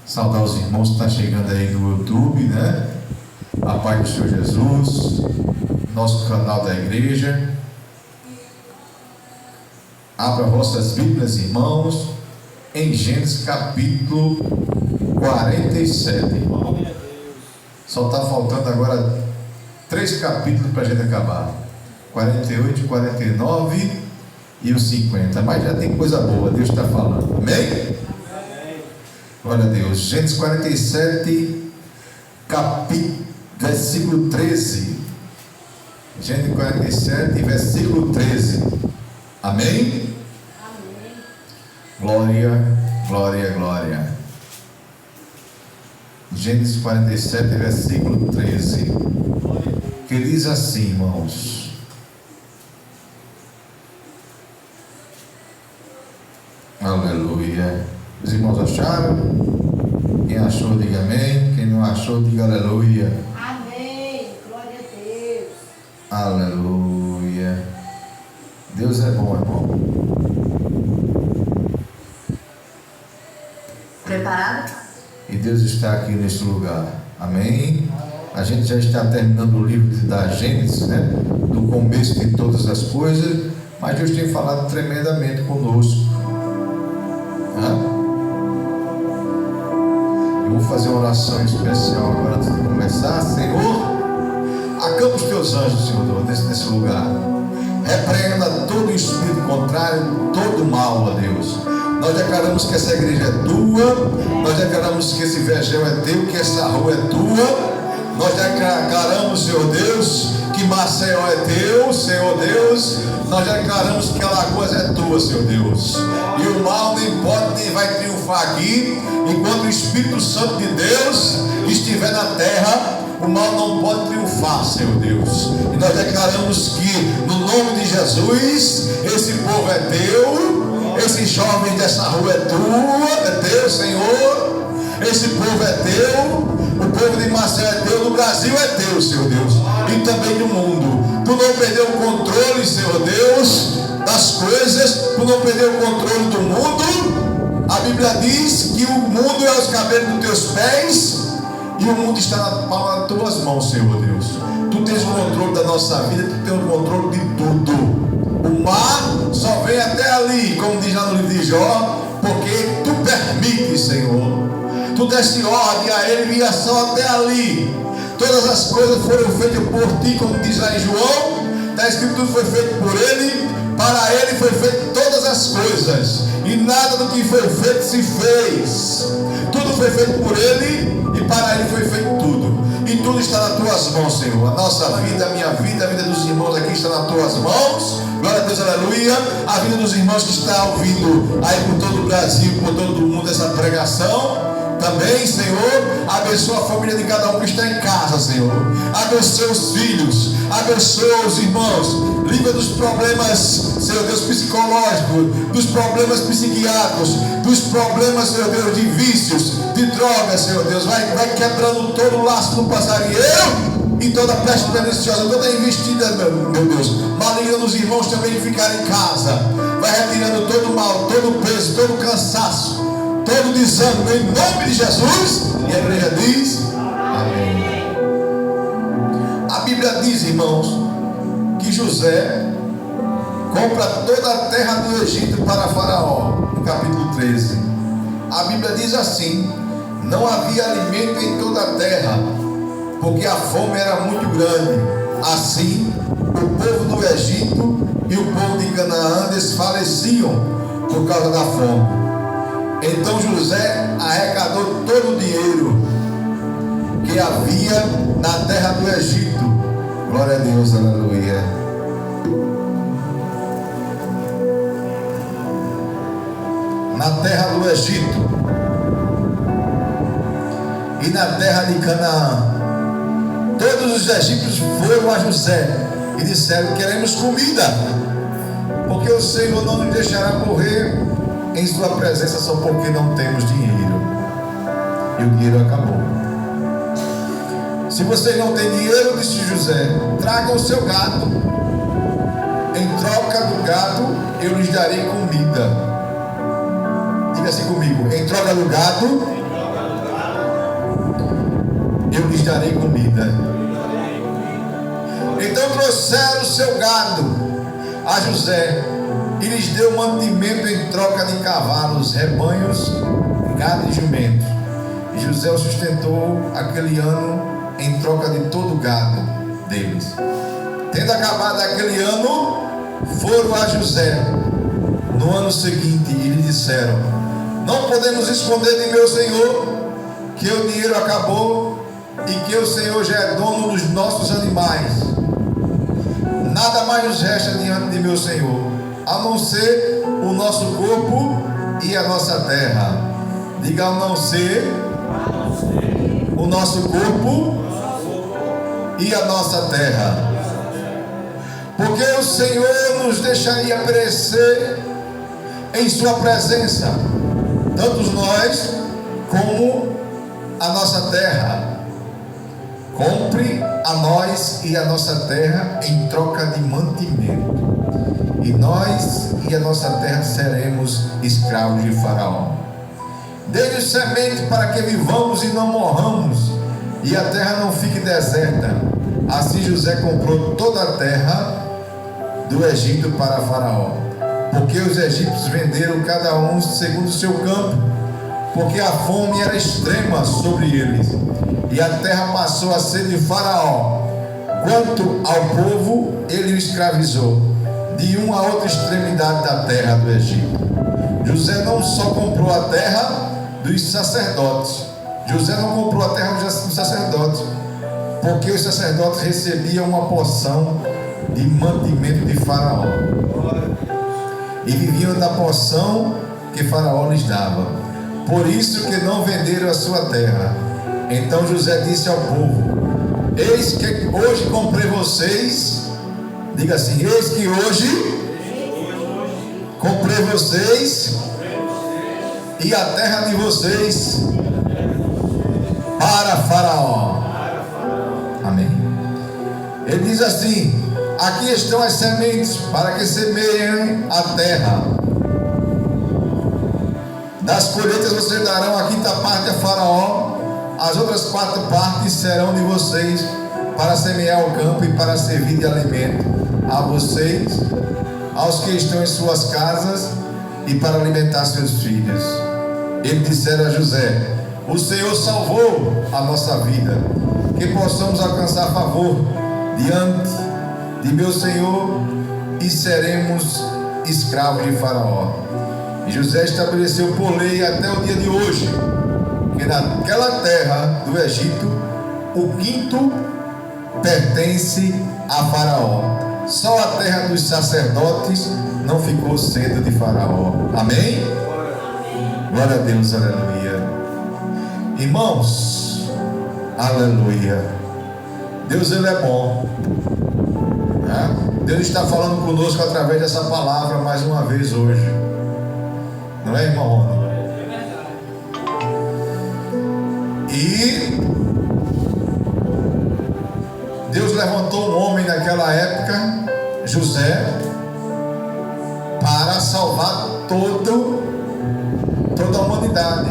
Saudar os irmãos que estão chegando aí no YouTube, né? A paz do Senhor Jesus, nosso canal da igreja. Abra vossas Bíblias, irmãos, em Gênesis capítulo 47. Só está faltando agora 3 capítulos para a gente acabar: 48, 49 e o 50. Mas já tem coisa boa, Deus está falando. Amém? Glória a Deus. Gênesis 47, versículo 13. Gênesis 47, versículo 13. Amém? Amém. Glória, glória, glória. Gênesis 47, versículo 13. Que diz assim, irmãos: aleluia. Os irmãos acharam? Quem achou, diga amém. Quem não achou, diga aleluia. Amém. Glória a Deus. Aleluia. Deus é bom, irmão. Preparado? E Deus está aqui neste lugar. Amém? A gente já está terminando o livro da Gênesis, né? Do começo de todas as coisas. Mas Deus tem falado tremendamente conosco. Eu vou fazer uma oração especial agora antes de começar. Senhor, acampa os teus anjos, Senhor, nesse lugar. Repreenda todo espírito contrário, todo mal, ó Deus. Nós declaramos que essa igreja é tua. Nós declaramos que esse vergel é teu, que essa rua é tua. Nós declaramos, Senhor Deus, que Maceió é teu, Senhor Deus. Nós declaramos que Alagoas é tua, Senhor Deus. E o mal nem pode nem vai triunfar aqui. Enquanto o Espírito Santo de Deus estiver na terra, o mal não pode triunfar, Senhor Deus. E nós declaramos que no nome de Jesus, esse povo é teu. Esses jovens dessa rua é tua, é teu, Senhor. Esse povo é teu. O povo de Maceió é teu. No Brasil é teu, Senhor Deus. E também no mundo. Tu não perdeu o controle, Senhor Deus, das coisas. Tu não perdeu o controle do mundo. A Bíblia diz que o mundo é os cabelos dos teus pés. E o mundo está na palma das tuas mãos, Senhor Deus. Tu tens o controle da nossa vida. Tu tens o controle de tudo. O mar só vem até ali, como diz lá no livro de Jó, porque tu permites, Senhor. Tu deste ordem a ele e ia só até ali. Todas as coisas foram feitas por ti, como diz lá em João. Está escrito: tudo foi feito por ele, para ele foi feito todas as coisas, e nada do que foi feito se fez. Tudo foi feito por ele, e para ele foi feito tudo. E tudo está nas tuas mãos, Senhor. A nossa vida, a minha vida, a vida dos irmãos aqui está nas tuas mãos. Glória a Deus, aleluia. A vida dos irmãos que está ouvindo aí por todo o Brasil, por todo o mundo essa pregação. Também, Senhor, abençoa a família de cada um que está em casa, Senhor. Abençoa os filhos, abençoa os irmãos. Livra dos problemas, Senhor Deus, psicológicos, dos problemas psiquiátricos, dos problemas, Senhor Deus, de vícios, de drogas, Senhor Deus. Vai quebrando todo o laço do passarinheiro e toda peste perniciosa, toda investida, meu Deus, maligna dos irmãos também de ficar em casa. Vai retirando todo o mal, todo o peso, todo o cansaço, todo desânimo, em nome de Jesus. E a igreja diz amém. A Bíblia diz, irmãos, que José compra toda a terra do Egito para Faraó, no capítulo 13. A Bíblia diz assim: não havia alimento em toda a terra, porque a fome era muito grande. Assim, o povo do Egito e o povo de Canaã desfaleciam por causa da fome. Então José arrecadou todo o dinheiro que havia na terra do Egito. Glória a Deus, aleluia. Na terra do Egito e na terra de Canaã. Todos os egípcios foram a José e disseram: queremos comida, porque o Senhor não nos deixará morrer em sua presença só porque não temos dinheiro. E o dinheiro acabou. Se vocês não têm dinheiro, disse José, tragam o seu gado. Em troca do gado, eu lhes darei comida. Diga assim comigo: em troca do gado, eu lhes darei comida. Então trouxeram o seu gado a José e lhes deu mantimento em troca de cavalos, rebanhos, gado e jumento. E José o sustentou aquele ano em troca de todo o gado deles. Tendo acabado aquele ano, foram a José no ano seguinte e lhe disseram: não podemos esconder de meu senhor que o dinheiro acabou e que o Senhor já é dono dos nossos animais. Nada mais nos resta diante de meu senhor, a não ser o nosso corpo e a nossa terra. Diga: a não ser o nosso corpo e a nossa terra. Porque o Senhor nos deixaria perecer em sua presença, tanto nós como a nossa terra. Compre a nós e a nossa terra em troca de mantimento, e nós e a nossa terra seremos escravos de Faraó. Dê-nos semente para que vivamos e não morramos, e a terra não fique deserta. Assim José comprou toda a terra do Egito para Faraó, porque os egípcios venderam cada um segundo o seu campo, porque a fome era extrema sobre eles, e a terra passou a ser de Faraó. Quanto ao povo, ele o escravizou de uma a outra extremidade da terra do Egito. José não só comprou a terra dos sacerdotes, José não comprou a terra dos sacerdotes, porque os sacerdotes recebiam uma porção de mantimento de Faraó e viviam da porção que Faraó lhes dava. Por isso que não venderam a sua terra. Então José disse ao povo: eis que hoje comprei vocês. Diga assim: eis que hoje comprei vocês e a terra de vocês para Faraó. Amém. Ele diz assim: aqui estão as sementes para que semeiem a terra. Das colheitas vocês darão a quinta parte a Faraó, as outras 4 partes serão de vocês, para semear o campo e para servir de alimento a vocês, aos que estão em suas casas e para alimentar seus filhos. Ele disseram a José: o Senhor salvou a nossa vida, que possamos alcançar favor diante de meu Senhor e seremos escravos de Faraó. E José estabeleceu por lei até o dia de hoje que naquela terra do Egito o quinto pertence a Faraó. Só a terra dos sacerdotes não ficou sendo de Faraó. Amém? Glória a Deus, aleluia. Irmãos, aleluia. Deus, Ele é bom. Deus está falando conosco através dessa palavra mais uma vez hoje. Não é, irmão Rony? E Deus levantou um homem naquela época, José, para salvar toda a humanidade.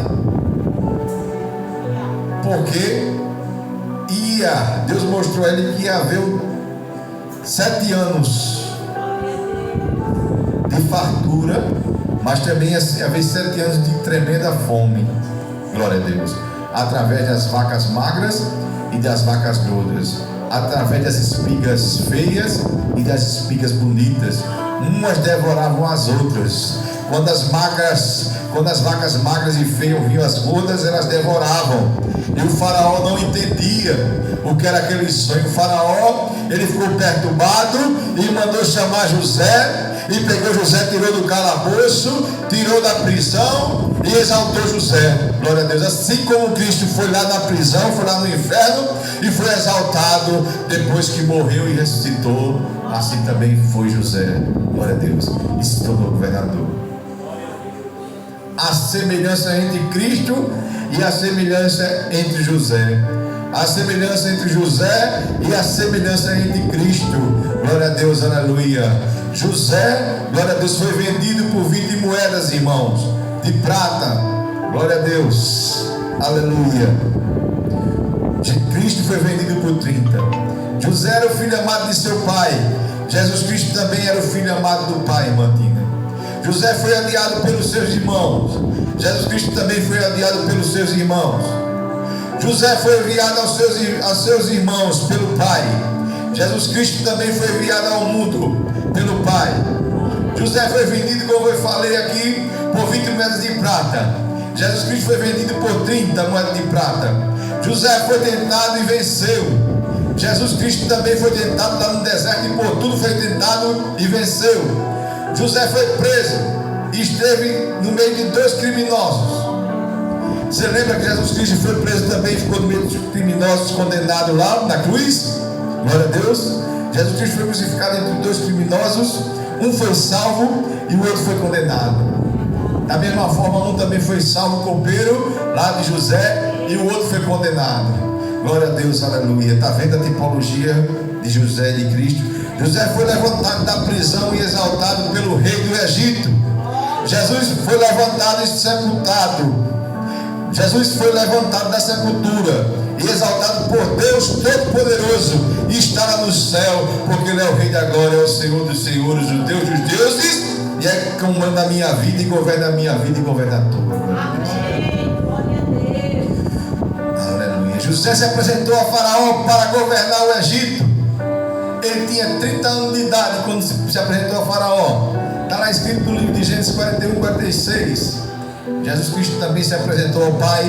Porque Deus mostrou a ele que ia haver 7 anos de fartura, mas também ia haver 7 anos de tremenda fome. Glória a Deus. Através das vacas magras e das vacas gordas, através das espigas feias e das espigas bonitas. Umas devoravam as outras. Quando as vacas magras e feias viam as gordas, elas devoravam. E o Faraó não entendia o que era aquele sonho. O Faraó, ele ficou perturbado e mandou chamar José. E pegou José, tirou do calabouço, tirou da prisão e exaltou José. Glória a Deus. Assim como Cristo foi lá na prisão, foi lá no inferno e foi exaltado depois que morreu e ressuscitou, assim também foi José. Glória a Deus. E se tornou governador. A semelhança entre Cristo e a semelhança entre José. A semelhança entre José e a semelhança entre Cristo. Glória a Deus, aleluia. José, glória a Deus, foi vendido por 20 moedas, irmãos, de prata. Glória a Deus, aleluia. Cristo foi vendido por 30. José era o filho amado de seu pai. Jesus Cristo também era o filho amado do pai, Martina. José foi odiado pelos seus irmãos. Jesus Cristo também foi odiado pelos seus irmãos. José foi enviado aos seus irmãos pelo pai. Jesus Cristo também foi enviado ao mundo pelo pai. José foi vendido, como eu falei aqui, por 20 moedas de prata. Jesus Cristo foi vendido por 30 moedas de prata. José foi tentado e venceu. Jesus Cristo também foi tentado lá no deserto e por tudo foi tentado e venceu. José foi preso e esteve no meio de 2 criminosos. Você lembra que Jesus Cristo foi preso também e ficou no meio dos criminosos, condenado lá na cruz? Glória a Deus. Jesus Cristo foi crucificado entre 2 criminosos. Um foi salvo e o outro foi condenado. Da mesma forma, um também foi salvo, copeiro lá de José, e o outro foi condenado. Glória a Deus, aleluia. Está vendo a tipologia de José e de Cristo? José foi levantado da prisão e exaltado pelo rei do Egito. Jesus foi levantado e sepultado. Jesus foi levantado da sepultura e exaltado por Deus Todo-Poderoso, e está no céu, porque Ele é o Rei da glória, é o Senhor dos senhores, o Deus dos deuses, e é que comanda a minha vida e governa a minha vida e governa tudo. Amém. Glória a Deus. Aleluia. José se apresentou a Faraó para governar o Egito. Ele tinha 30 anos de idade quando se apresentou a Faraó. Está lá escrito no livro de Gênesis 41, 46. Jesus Cristo também se apresentou ao Pai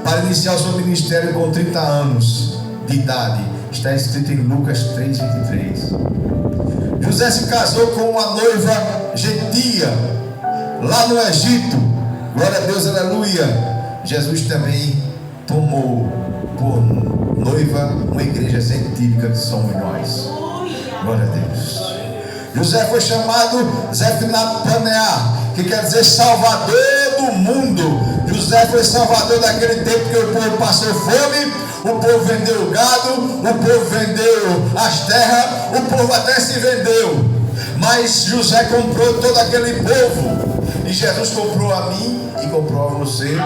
para iniciar o seu ministério com 30 anos de idade. Está escrito em Lucas 3, 23. José se casou com uma noiva gentia lá no Egito. Glória a Deus, aleluia. Jesus também tomou por noiva uma igreja gentílica que somos nós. Glória a Deus. José foi chamado Zefnat Paneah, que quer dizer salvador do mundo. José foi salvador daquele tempo que o povo passou fome, o povo vendeu o gado, o povo vendeu as terras, o povo até se vendeu. Mas José comprou todo aquele povo. E Jesus comprou a mim e comprou a você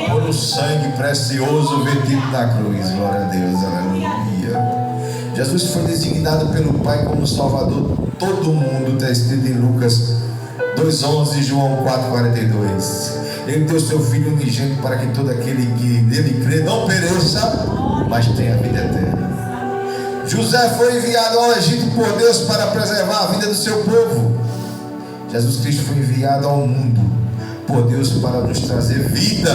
por um sangue precioso vertido na cruz. Glória a Deus, aleluia. Jesus foi designado pelo Pai como Salvador de todo mundo. Está escrito em Lucas 2,11 e João 4,42. Ele deu seu Filho unigênito para que todo aquele que nele crê não pereça, mas tenha vida eterna. José foi enviado ao Egito por Deus para preservar a vida do seu povo. Jesus Cristo foi enviado ao mundo por Deus para nos trazer vida,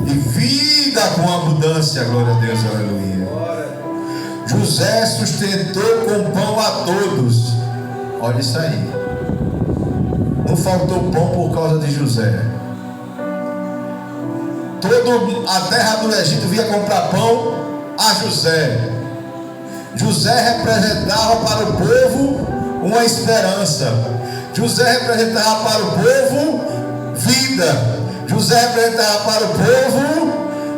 e vida com abundância. Glória a Deus, aleluia. José sustentou com pão a todos. Olha isso aí. Não faltou pão por causa de José. Toda a terra do Egito vinha comprar pão a José. José representava para o povo uma esperança. José representava para o povo vida. José representava para o povo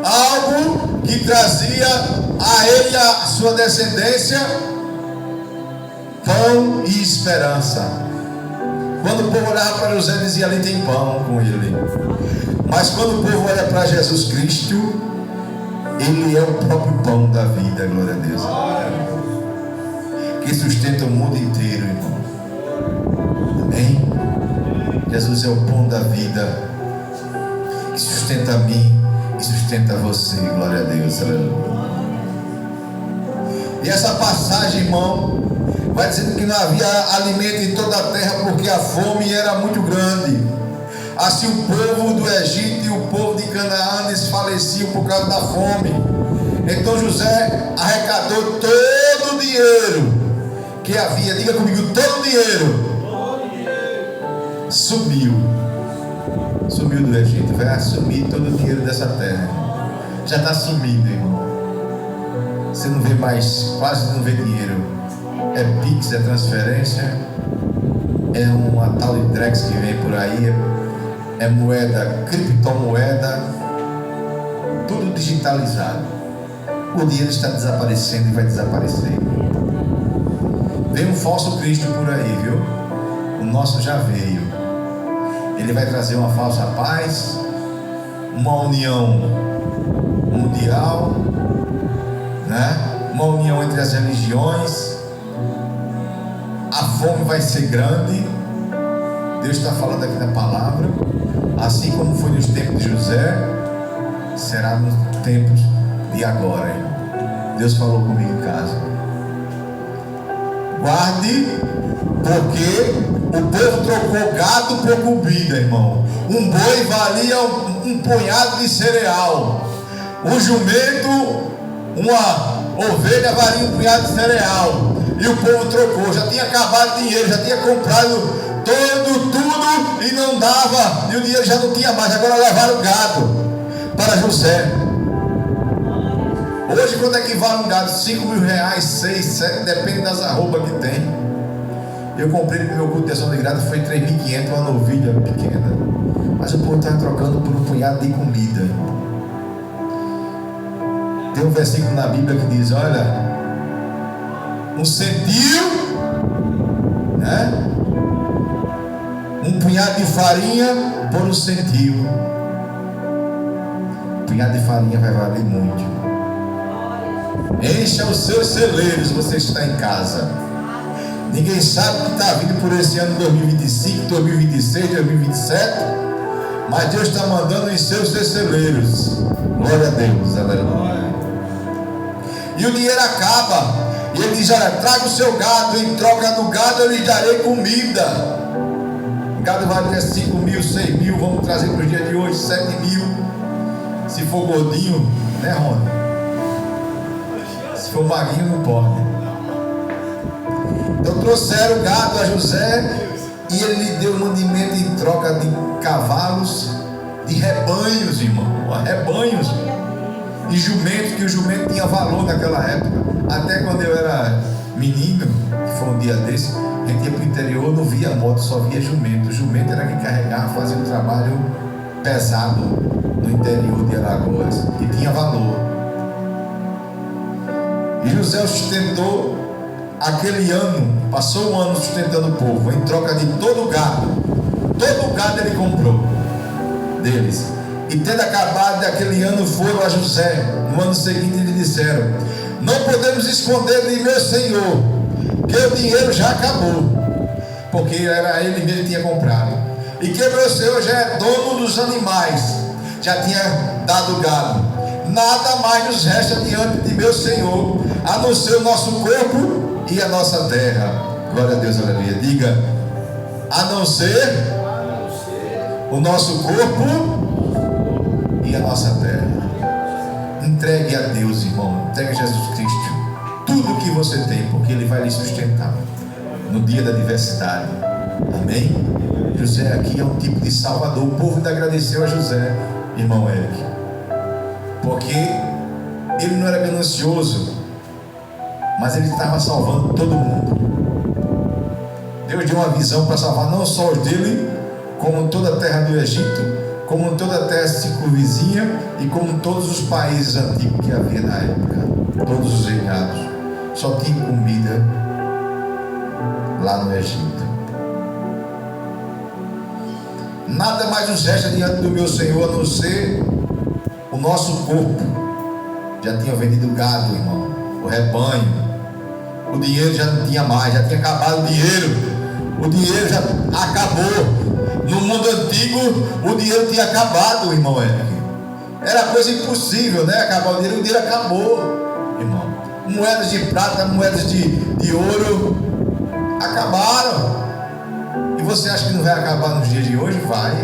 algo que trazia a ele e a sua descendência pão e esperança. Quando o povo olhava para José, dizia: ali tem pão com ele. Mas quando o povo olha para Jesus Cristo, Ele é o próprio pão da vida. Glória a Deus. Que sustenta o mundo inteiro, irmão. Amém? Jesus é o pão da vida, que sustenta a mim e sustenta você. Glória a Deus. Aleluia. E essa passagem, irmão, vai dizendo que não havia alimento em toda a terra, porque a fome era muito grande. Assim o povo do Egito e o povo de Canaã desfaleciam por causa da fome. Então José arrecadou todo o dinheiro que havia. Diga comigo: todo o dinheiro. Sumiu do Egito. Vai assumir todo o dinheiro dessa terra. Já está sumindo, irmão. Você não vê mais, quase não vê dinheiro. É Pix, é transferência, é uma tal de Drex que vem por aí, é moeda, criptomoeda, tudo digitalizado. O dinheiro está desaparecendo e vai desaparecer. Vem um falso Cristo por aí, viu? O nosso já veio. Ele vai trazer uma falsa paz, uma união mundial, né? né? Uma união entre as religiões. A fome vai ser grande. Deus está falando aqui na palavra. Assim como foi nos tempos de José, será nos tempos de agora, irmão. Deus falou comigo em casa. Guarde, porque o povo trocou gado por comida, irmão. Um boi valia um punhado de cereal. Um jumento, uma ovelha valia um punhado de cereal. E o povo trocou. Já tinha acabado o dinheiro, já tinha comprado tudo e não dava. E o dinheiro já não tinha mais. Agora levaram o gado para José. Hoje quanto é que vale um gado? 5 mil reais, 6, 7, depende das arrobas que tem. Eu comprei no meu culto de ação de graça, foi 3.500, uma novilha pequena. Mas o povo está trocando por um punhado de comida. Tem um versículo na Bíblia que diz, olha, um centil, né? Um punhado de farinha por um centil. Um punhado de farinha vai valer muito. Encha os seus celeiros, você está em casa. Ninguém sabe o que está vindo por esse ano 2025, 2026, 2027. Mas Deus está mandando encher os seus celeiros. Glória a Deus, aleluia. E o dinheiro acaba. E ele diz, olha, traga o seu gado. Em troca do gado eu lhe darei comida. O gado vale 5 mil, 6 mil. Vamos trazer para o dia de hoje 7 mil. Se for gordinho, né, Rony? Se for magrinho, não pode. Então trouxeram o gado a José e ele lhe deu mandamento em troca de cavalos, de rebanhos, irmão. Rebanhos e jumentos, que o jumento tinha valor naquela época. Até quando eu era menino, que foi um dia desse, a gente ia para o interior, não via moto, só via jumento. O jumento era quem carregava, fazia um trabalho pesado no interior de Alagoas e tinha valor. E José sustentou aquele ano, passou um ano sustentando o povo, em troca de todo o gado ele comprou deles. E tendo acabado daquele ano, foram a José. No ano seguinte lhe disseram, não podemos esconder de meu senhor, que o dinheiro já acabou, porque era ele mesmo que tinha comprado, e que meu senhor já é dono dos animais, já tinha dado gado. Nada mais nos resta diante de meu senhor, a não ser o nosso corpo e a nossa terra. Glória a Deus, aleluia. Diga, a não ser o nosso corpo e a nossa terra. Entregue a Deus, irmão. Entregue a Jesus Cristo tudo o que você tem, porque Ele vai lhe sustentar no dia da adversidade. Amém? José aqui é um tipo de salvador. O povo ainda agradeceu a José, irmão Eric, porque ele não era ganancioso, mas ele estava salvando todo mundo. Deus deu uma visão para salvar não só os dele, como toda a terra do Egito, como toda a terra circunvizinha e como todos os países antigos que havia na época, todos os reinados. Só tinha comida lá no Egito. Nada mais nos resta diante do meu Senhor a não ser o nosso corpo. Já tinha vendido o gado, irmão, o rebanho, o dinheiro já não tinha mais, já tinha acabado o dinheiro já acabou. No mundo antigo o dinheiro tinha acabado, irmão Eric. Era coisa impossível, né? Acabar o dinheiro acabou, irmão. Moedas de prata, moedas de ouro acabaram. E você acha que não vai acabar nos dias de hoje? Vai.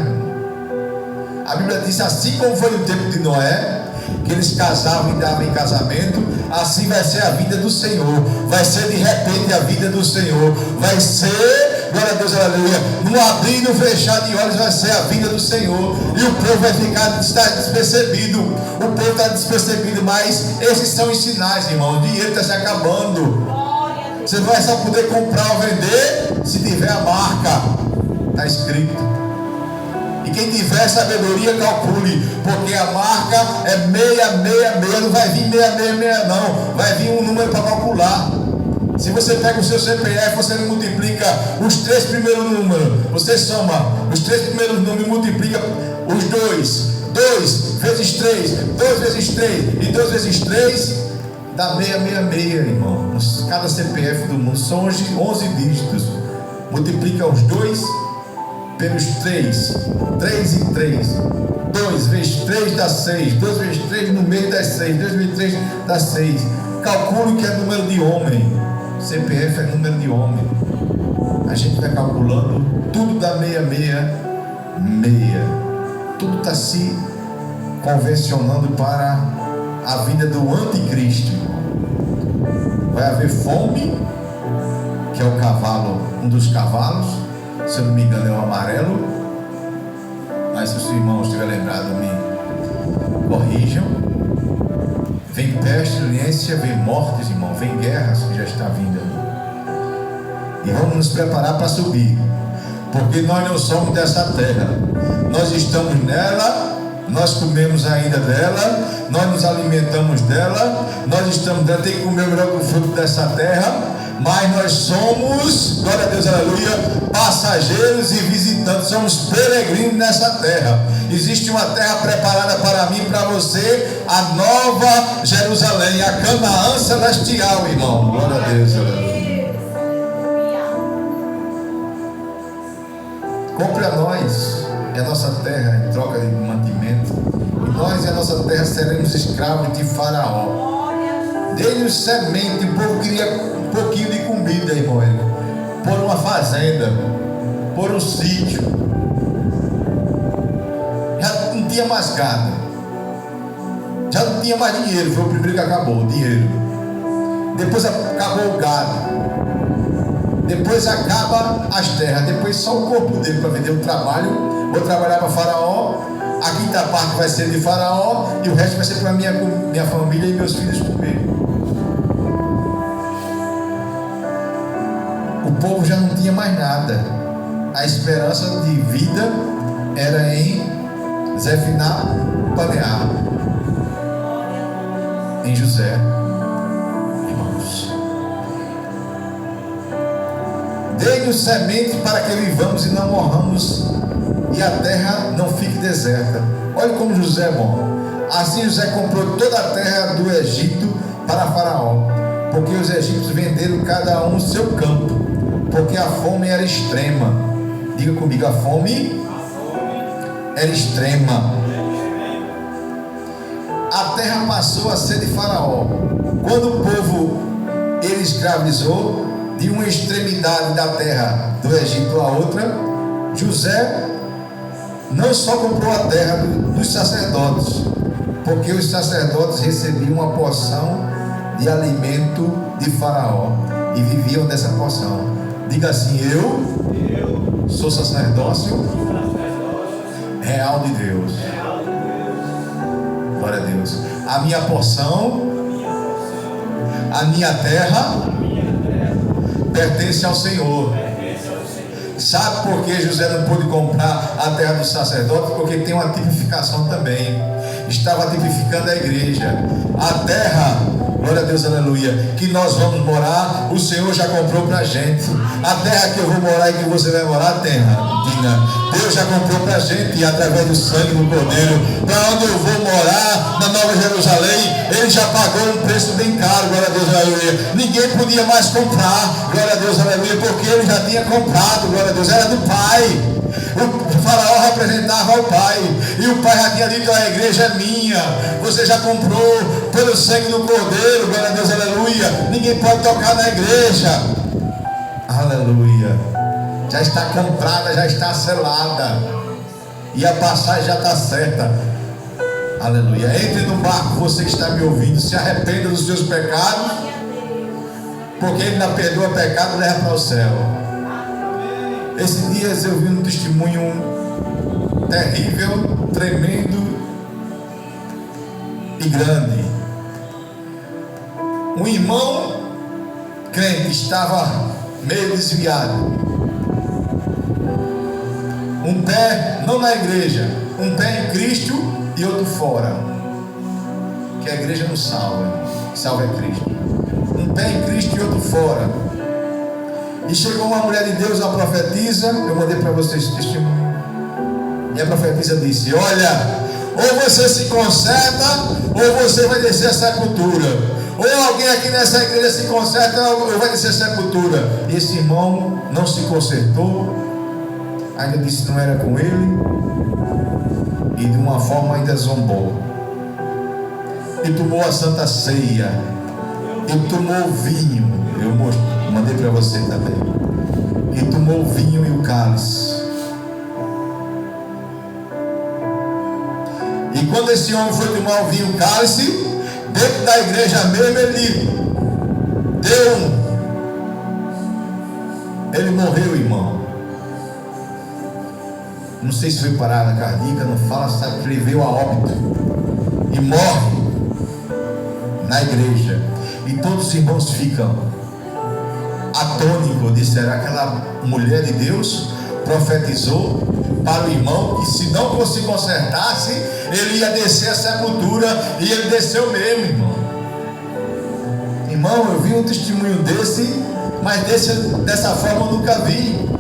A Bíblia diz, assim como foi no tempo de Noé, que eles casavam e davam em casamento, assim vai ser a vida do Senhor. Vai ser de repente a vida do Senhor. Vai ser, glória a Deus, aleluia, no abrir e no fechar de olhos vai ser a vida do Senhor. E o povo vai estar despercebido. O povo está despercebido, mas esses são os sinais, irmão. O dinheiro está se acabando. Você vai só poder comprar ou vender se tiver a marca. Está escrito. E quem tiver sabedoria, calcule, porque a marca é 666, não vai vir 666 não, vai vir um número para calcular. Se você pega o seu CPF, você multiplica os 3 primeiros números, você soma os 3 primeiros números e multiplica os 2 vezes 3, 2 vezes 3 e 2 vezes 3, Dá 666, irmão. Cada CPF do mundo são 11 dígitos. Multiplica os 2 pelos 3. 3 e 3. 2 vezes 3 dá 6. 2 vezes 3 no meio dá 6. 2 vezes 3 dá 6. Calcule que é número de homem. CPF é número de homem. A gente vai calculando. Tudo dá 666. Tudo está se convencionando para a vinda do anticristo. Vai haver fome, que é o cavalo, um dos cavalos, se eu não me engano é o amarelo, mas se os irmãos estiverem lembrados me corrijam. Vem pestilência, vem mortes, irmão, vem guerras que já está vindo. E vamos nos preparar para subir, porque nós não somos dessa terra, nós estamos nela. Nós comemos ainda dela, nós nos alimentamos dela, nós estamos dela, tem que comer o melhor fruto dessa terra, mas nós somos, glória a Deus, aleluia, passageiros e visitantes, somos peregrinos nessa terra. Existe uma terra preparada para mim e para você, a nova Jerusalém, a Canaã celestial, irmão, glória a Deus, aleluia. Compre a nós. É a nossa terra em troca de mantimento. E nós e a nossa terra seremos escravos de Faraó. Dê-lhes semente. O povo queria um pouquinho de comida, irmão. Por uma fazenda, por um sítio. Já não tinha mais gado. Já não tinha mais dinheiro. Foi o primeiro que acabou, o dinheiro. Depois acabou o gado. Depois acaba as terras. Depois só o corpo dele para vender o trabalho. Vou trabalhar para Faraó, a quinta parte vai ser de Faraó e o resto vai ser para minha família e meus filhos comer. O povo já não tinha mais nada. A esperança de vida era em Zefiná Paneá, em José. Irmãos, dê-nos semente para que vivamos e não morramos, e a terra não fique deserta. Olha como José é bom. Assim José comprou toda a terra do Egito para Faraó, porque os egípcios venderam cada um o seu campo, porque a fome era extrema. Diga comigo, a fome era extrema. A terra passou a ser de Faraó. Quando o povo ele escravizou de uma extremidade da terra do Egito à outra, José não só comprou a terra dos sacerdotes, porque os sacerdotes recebiam uma porção de alimento de Faraó e viviam dessa porção. Diga assim: eu sou sacerdócio real de Deus. Glória a Deus. A minha porção, a minha terra pertence ao Senhor. Sabe por que José não pôde comprar a terra do sacerdote? Porque tem uma tipificação também. Estava tipificando a igreja. A terra, glória a Deus, aleluia, que nós vamos morar, o Senhor já comprou pra gente. A terra que eu vou morar e que você vai morar, terra, Deus já comprou pra gente, e através do sangue do Cordeiro. Para onde eu vou morar, na Nova Jerusalém, Ele já pagou um preço bem caro, glória a Deus, aleluia. Ninguém podia mais comprar, glória a Deus, aleluia, porque Ele já tinha comprado, glória a Deus, era do Pai. O Faraó representava o Pai, e o Pai já tinha dito: a igreja é minha, você já comprou pelo sangue do Cordeiro, glória a Deus, aleluia. Ninguém pode tocar na igreja, aleluia. Já está comprada, já está selada, e a passagem já está certa, aleluia. Entre no barco, você que está me ouvindo, se arrependa dos seus pecados, porque Ele não perdoa pecado, leva para o céu. Esses dias eu vi um testemunho terrível, tremendo e grande. Um irmão crente estava meio desviado. Um pé não na igreja, um pé em Cristo e outro fora. Que a igreja não salva, salva é Cristo. Um pé em Cristo e outro fora. E chegou uma mulher de Deus, a profetisa. Eu mandei para vocês esse testemunho. E a profetisa disse: olha, ou você se conserta, ou você vai descer a sepultura. Ou alguém aqui nessa igreja se conserta ou vai descer sepultura. Esse irmão não se consertou, ainda disse que não era com ele, e de uma forma ainda zombou, e tomou a santa ceia, e tomou o vinho. Eu mandei para você também. E tomou o vinho e o cálice. E quando esse homem foi tomar o vinho e o cálice, dentro da igreja mesmo, ele deu ele morreu, irmão. Não sei se foi parada cardíaca, não fala, sabe que ele veio a óbito e morre na igreja. E todos os irmãos ficam atônicos. Disseram: aquela mulher de Deus profetizou para o irmão que se não se consertasse, ele ia descer a sepultura. E ele desceu mesmo, irmão. Irmão, eu vi um testemunho desse, mas dessa forma eu nunca vi.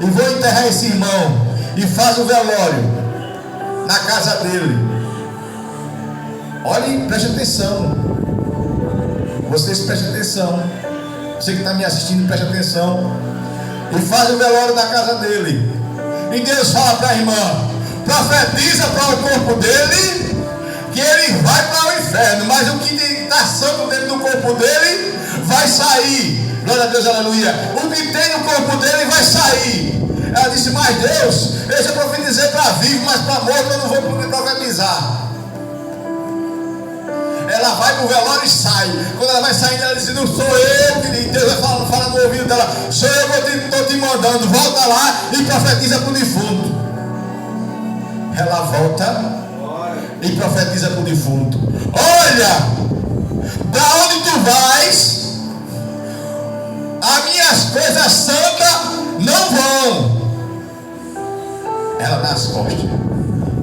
E vou enterrar esse irmão e faz o velório na casa dele. Olhem, preste atenção. Vocês prestem atenção. Você que está me assistindo, preste atenção. E faz o velório na casa dele. E Deus fala para a irmã: profetiza para o corpo dele que ele vai para o inferno, mas o que está santo dentro do corpo dele vai sair. Glória a Deus, aleluia. O que tem no corpo dele vai sair. Ela disse: mas Deus, eu já profetizei para vivo, mas para morto eu não vou poder profetizar. Ela vai para o velório e sai. Quando ela vai saindo, ela diz: não sou eu, querido. Deus vai falar no ouvido dela: sou eu que estou te mandando. Volta lá e profetiza para o defunto. Ela volta e profetiza para o defunto: olha, para onde tu vais, as minhas coisas santas não vão. Ela nas costas.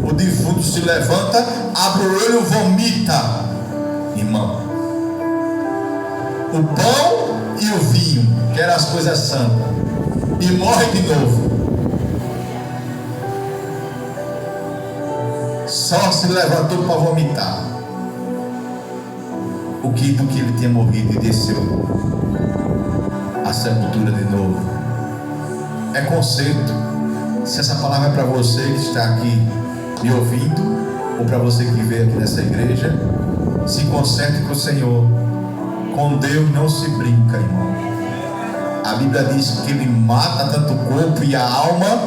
O defunto se levanta, abre o olho, vomita. Irmão, o pão e o vinho, que eram as coisas santas, e morre de novo. Só se levantou para vomitar do que ele tinha morrido, e desceu a sepultura de novo. É conceito. Se essa palavra é para você que está aqui me ouvindo, ou para você que veio aqui nessa igreja, se conserte com o Senhor. Com Deus não se brinca, irmão. A Bíblia diz que Ele mata tanto o corpo e a alma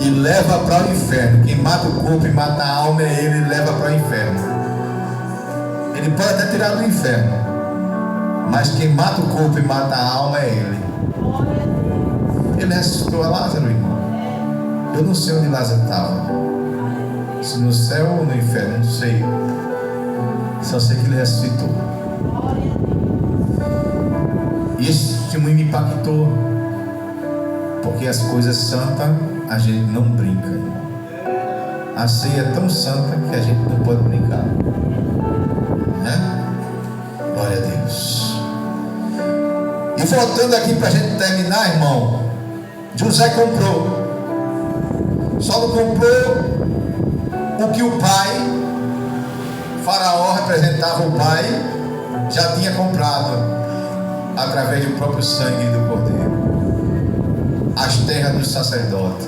e leva para o inferno. Quem mata o corpo e mata a alma é Ele, e leva para o inferno. Ele pode até tirar do inferno, mas quem mata o corpo e mata a alma é Ele. Ele ressuscitou a Lázaro, irmão. Eu não sei onde Lázaro estava, se no céu ou no inferno, não sei. Só sei que ele ressuscitou. E esse testemunho me impactou, porque as coisas santas a gente não brinca. A ceia é tão santa que a gente não pode brincar, né? Glória a Deus. E voltando aqui para a gente terminar, irmão, José comprou. Só não comprou o que o pai, Faraó representava o pai, já tinha comprado através do próprio sangue do cordeiro, as terras dos sacerdotes.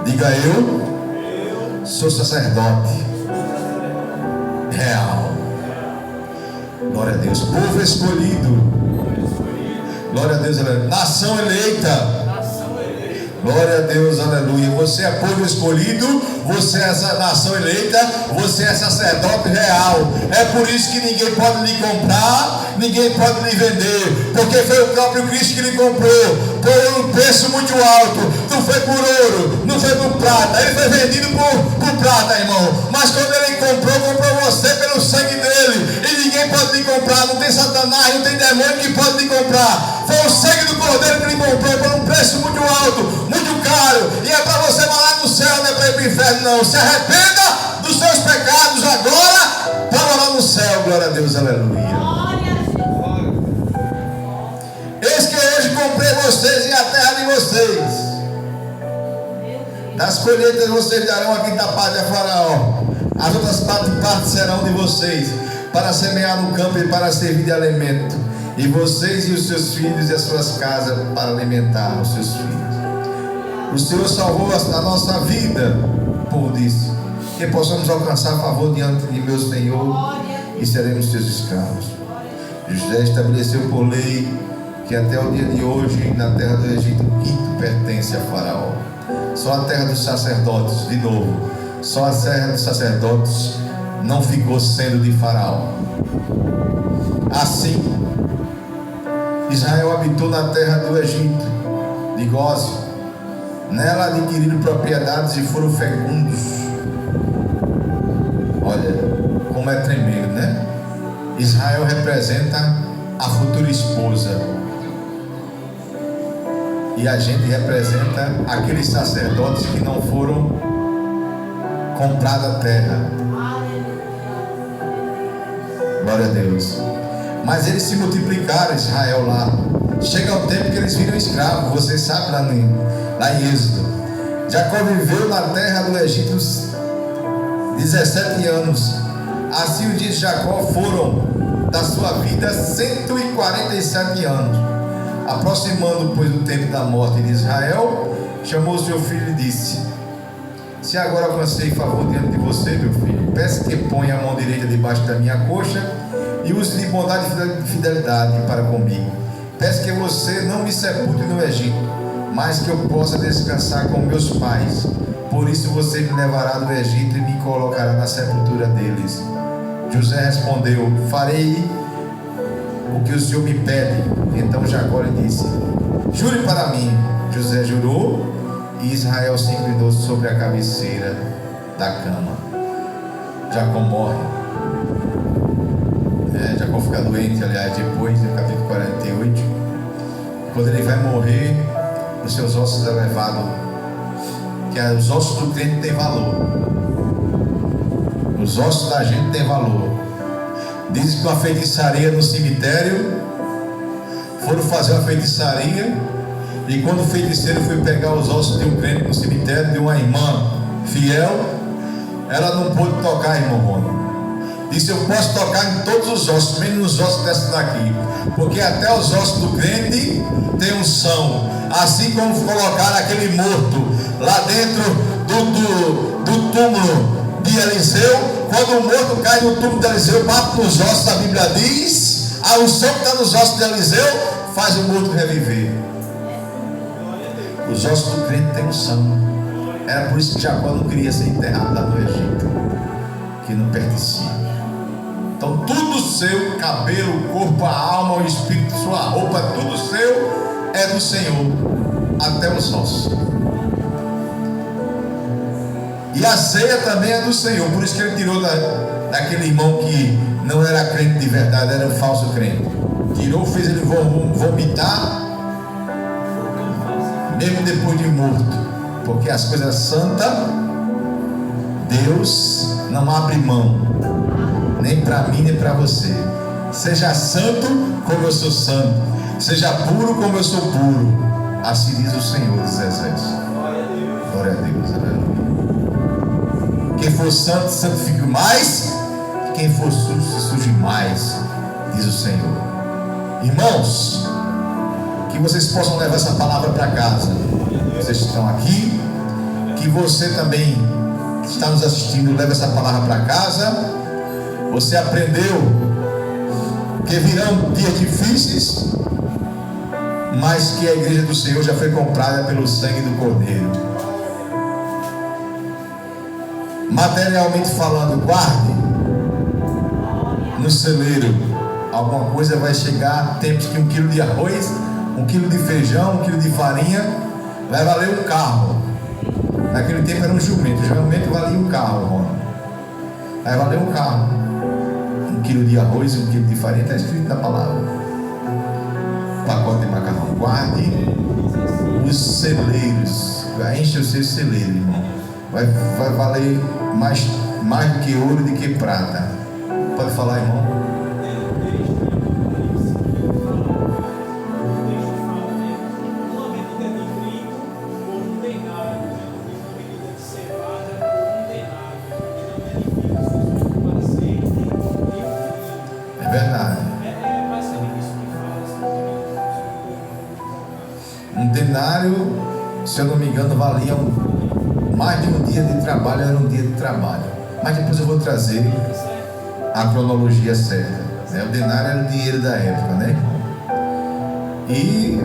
Diga: eu sou sacerdote real. Glória a Deus. Povo escolhido. Glória a Deus. Nação eleita. Glória a Deus, aleluia. Você é povo escolhido, você é essa nação eleita, você é sacerdote real. É por isso que ninguém pode lhe comprar, ninguém pode lhe vender, porque foi o próprio Cristo que lhe comprou por um preço muito alto. Não foi por ouro, não foi por prata. Ele foi vendido por prata, irmão. Mas quando ele comprou você pelo sangue dele. E ninguém pode lhe comprar. Não tem Satanás, não tem demônio que pode lhe comprar. Foi o sangue do cordeiro que lhe comprou por um preço muito alto, muito caro. E é para você morar no céu, não é para ir para o inferno, não. Se arrependa dos seus pecados agora para morar no céu. Glória a Deus, aleluia. Eis que hoje comprei vocês e a terra de vocês. Das colheitas vocês darão a quinta parte a Faraó. As outras partes serão de vocês. para semear no campo e para servir de alimento, e vocês e os seus filhos e as suas casas para alimentar os seus filhos. O Senhor salvou a nossa vida, por isso, que possamos alcançar favor diante de meu Senhor e seremos seus escravos. José estabeleceu por lei que até o dia de hoje, na terra do Egito, o quinto pertence a Faraó. Só a terra dos sacerdotes, de novo, só a terra dos sacerdotes não ficou sendo de Faraó. Assim, Israel habitou na terra do Egito, de Gósen. Nela adquiriram propriedades e foram fecundos. Olha como é tremendo, né? Israel representa a futura esposa, e a gente representa aqueles sacerdotes que não foram comprados a terra. Glória a Deus. Mas eles se multiplicaram, Israel, lá. Chega um tempo que eles viram escravos. Vocês sabem lá em Êxodo. Jacó viveu na terra do Egito 17 anos. Assim os dias de Jacó foram da sua vida 147 anos. Aproximando, pois, do tempo da morte de Israel, chamou seu filho e disse: se agora alcancei favor diante de você, meu filho, peço que ponha a mão direita debaixo da minha coxa e use de bondade e fidelidade para comigo. Peço que você não me sepulte no Egito, mas que eu possa descansar com meus pais. Por isso você me levará do Egito e me colocará na sepultura deles. José respondeu: farei o que o Senhor me pede. Então Jacó lhe disse: jure para mim. José jurou, e Israel se inclinou sobre a cabeceira da cama. Jacó morre. Jacó fica doente, aliás, depois, no capítulo 48. Quando ele vai morrer, os seus ossos são levados, que os ossos do crente têm valor. Os ossos da gente têm valor. Diz que uma feitiçaria no cemitério, foram fazer uma feitiçaria, e quando o feiticeiro foi pegar os ossos de um crente no cemitério, de uma irmã fiel, ela não pôde tocar, irmão Rômulo. Disse: eu posso tocar em todos os ossos, menos nos ossos dessa daqui, porque até os ossos do crente tem unção. Assim como colocaram aquele morto lá dentro do túmulo de Eliseu, quando o morto cai no túmulo de Eliseu, bate nos ossos, a Bíblia diz, a unção que está nos ossos de Eliseu faz o morto reviver. Os ossos do crente têm unção. Era por isso que Jacó não queria ser enterrado lá no Egito, que não pertencia. Então tudo seu, cabelo, o corpo, a alma, o espírito, sua roupa, tudo seu é do Senhor, até os ossos. E a ceia também é do Senhor. Por isso que ele tirou daquele irmão que não era crente de verdade, era um falso crente. Tirou, fez ele vomitar, mesmo depois de morto. Porque as coisas santas, Deus não abre mão, nem para mim, nem para você. Seja santo como eu sou santo, seja puro como eu sou puro. Assim diz o Senhor dos Exércitos. Glória a Deus, aleluia. Quem for santo, santifique mais. Quem for sujo, se suje mais, diz o Senhor. Irmãos, que vocês possam levar essa palavra para casa. Vocês estão aqui, que você também que está nos assistindo, leve essa palavra para casa. Você aprendeu que virão dias difíceis, mas que a igreja do Senhor já foi comprada pelo sangue do Cordeiro. Materialmente falando, guarde no celeiro. Alguma coisa vai chegar, tempos que 1 quilo de arroz, 1 quilo de feijão, 1 quilo de farinha vai valer um carro. Naquele tempo era um jumento. O jumento valia um carro, irmão. Vai valer um carro. 1 quilo de arroz, 1 quilo de farinha, está escrito na palavra. Pacote de macarrão. Guarde os celeiros. Enche os seus celeiros, irmão. Vai valer mais do que ouro e do que prata. Pode falar, irmão? ordinário, se eu não me engano, valia mais de um dia de trabalho, era um dia de trabalho. Mas depois eu vou trazer a cronologia certa, né? O denário era o dinheiro da época, né? E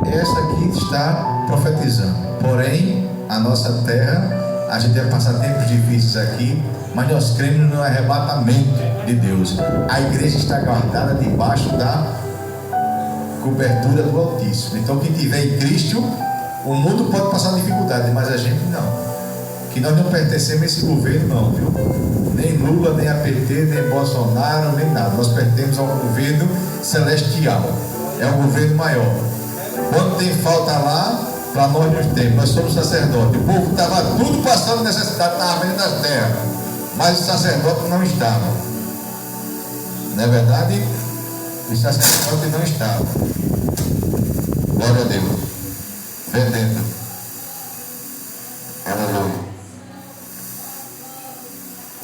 essa aqui está profetizando. Porém, a nossa terra, a gente vai passar tempos difíceis aqui, mas nós cremos no arrebatamento de Deus. A igreja está guardada debaixo da cobertura do Altíssimo. Então, quem tiver em Cristo, o mundo pode passar dificuldade, mas a gente não. Que nós não pertencemos a esse governo, não, viu? Nem Lula, nem a PT, nem Bolsonaro, nem nada. Nós pertencemos ao governo celestial. É um governo maior. Quando tem falta lá, para nós não temos. Nós somos sacerdotes. O povo estava tudo passando necessidade, estava vendendo as terras, mas o sacerdote não estava. Não é verdade? O sacerdote não estava. Glória a Deus. Vendendo. Aleluia.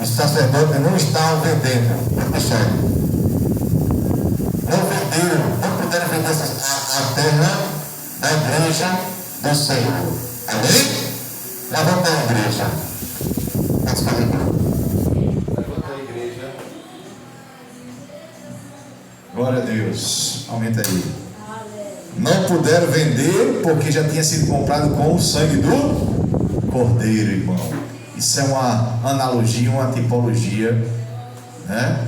Os sacerdotes não estavam vendendo. Não venderam, não puderam vender a terra da igreja do Senhor. Amém? Levanta a igreja. Levanta a igreja. Glória a Deus. Aumenta aí. Não puderam vender porque já tinha sido comprado com o sangue do Cordeiro, irmão. Isso é uma analogia, uma tipologia, né?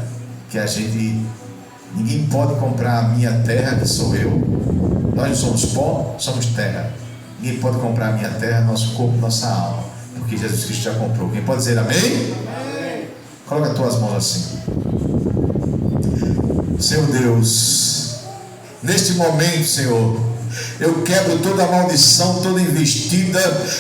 Que a gente, ninguém pode comprar a minha terra, que sou eu. Nós não somos pó, somos terra. Ninguém pode comprar a minha terra, nosso corpo, nossa alma, porque Jesus Cristo já comprou. Quem pode dizer amém? Amém. Coloca as tuas mãos assim. Senhor Deus, neste momento, Senhor, eu quebro toda maldição, toda investida,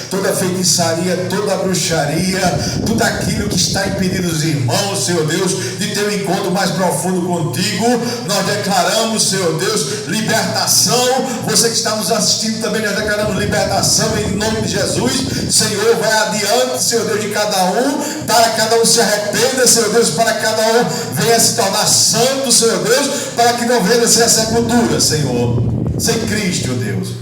toda feitiçaria, toda bruxaria, tudo aquilo que está impedindo os irmãos, Senhor Deus, de ter um encontro mais profundo contigo. Nós declaramos, Senhor Deus, libertação. Você que está nos assistindo também, nós declaramos libertação em nome de Jesus. Senhor, vai adiante, Senhor Deus, de cada um, para que cada um se arrependa, Senhor Deus, para que cada um venha se tornar santo, Senhor Deus, para que não venha ser a sepultura, Senhor, sem Cristo, Deus.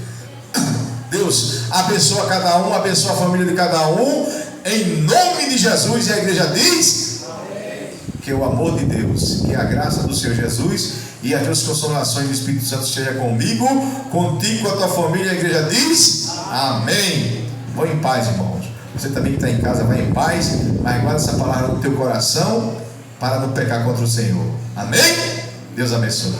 Deus, abençoa cada um, abençoa a família de cada um, em nome de Jesus. E a igreja diz: amém. Que o amor de Deus, que a graça do Senhor Jesus e as tuas consolações do Espírito Santo esteja comigo, contigo, com a tua família. A igreja diz: amém. Vão em paz, irmãos. Você também que está em casa, vai em paz, mas guarda essa palavra no teu coração para não pecar contra o Senhor. Amém? Deus abençoe.